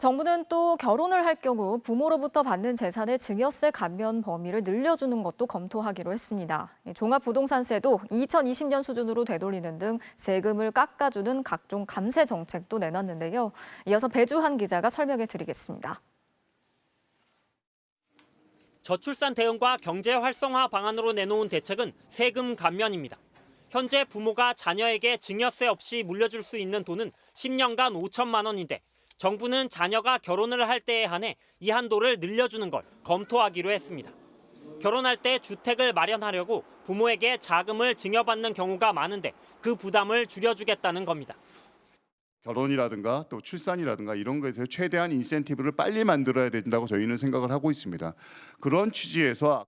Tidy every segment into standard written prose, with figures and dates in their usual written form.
정부는 또 결혼을 할 경우 부모로부터 받는 재산의 증여세 감면 범위를 늘려주는 것도 검토하기로 했습니다. 종합부동산세도 2020년 수준으로 되돌리는 등 세금을 깎아주는 각종 감세 정책도 내놨는데요. 이어서 배주한 기자가 설명해 드리겠습니다. 저출산 대응과 경제 활성화 방안으로 내놓은 대책은 세금 감면입니다. 현재 부모가 자녀에게 증여세 없이 물려줄 수 있는 돈은 10년간 5천만 원인데 정부는 자녀가 결혼을 할 때에 한해 이 한도를 늘려주는 걸 검토하기로 했습니다. 결혼할 때 주택을 마련하려고 부모에게 자금을 증여받는 경우가 많은데 그 부담을 줄여주겠다는 겁니다. 결혼이라든가 또 출산이라든가 이런 것에서 최대한 인센티브를 빨리 만들어야 된다고 저희는 생각을 하고 있습니다. 그런 취지에서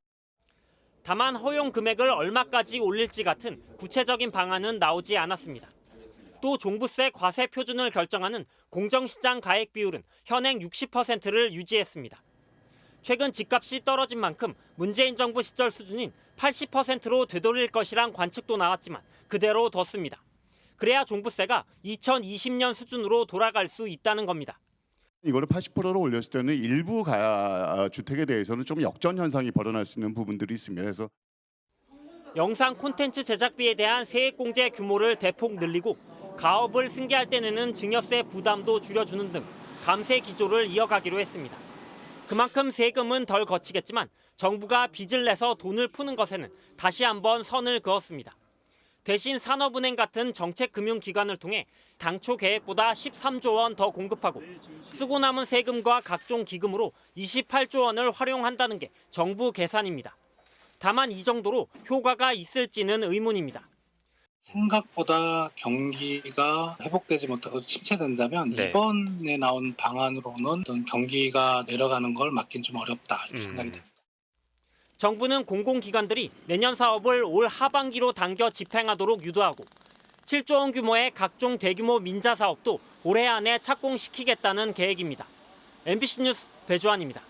다만 허용 금액을 얼마까지 올릴지 같은 구체적인 방안은 나오지 않았습니다. 또 종부세 과세 표준을 결정하는 공정시장 가액 비율은 현행 60%를 유지했습니다. 최근 집값이 떨어진 만큼 문재인 정부 시절 수준인 80%로 되돌릴 것이란 관측도 나왔지만 그대로 뒀습니다. 그래야 종부세가 2020년 수준으로 돌아갈 수 있다는 겁니다. 이거를 80%로 올렸을 때는 일부 주택에 대해서는 좀 역전 현상이 벌어날 수 있는 부분들이 있습니다. 그래서 영상 콘텐츠 제작비에 대한 세액공제 규모를 대폭 늘리고 가업을 승계할 때 내는 증여세 부담도 줄여주는 등 감세 기조를 이어가기로 했습니다. 그만큼 세금은 덜 거치겠지만 정부가 빚을 내서 돈을 푸는 것에는 다시 한번 선을 그었습니다. 대신 산업은행 같은 정책금융기관을 통해 당초 계획보다 13조 원 더 공급하고 쓰고 남은 세금과 각종 기금으로 28조 원을 활용한다는 게 정부 계산입니다. 다만 이 정도로 효과가 있을지는 의문입니다. 생각보다 경기가 회복되지 못해서 침체된다면 이번에 나온 방안으로는 어떤 경기가 내려가는 걸 막긴 좀 어렵다 이렇게 생각이 됩니다. 정부는 공공기관들이 내년 사업을 올 하반기로 당겨 집행하도록 유도하고 7조 원 규모의 각종 대규모 민자 사업도 올해 안에 착공시키겠다는 계획입니다. MBC 뉴스 배주환입니다.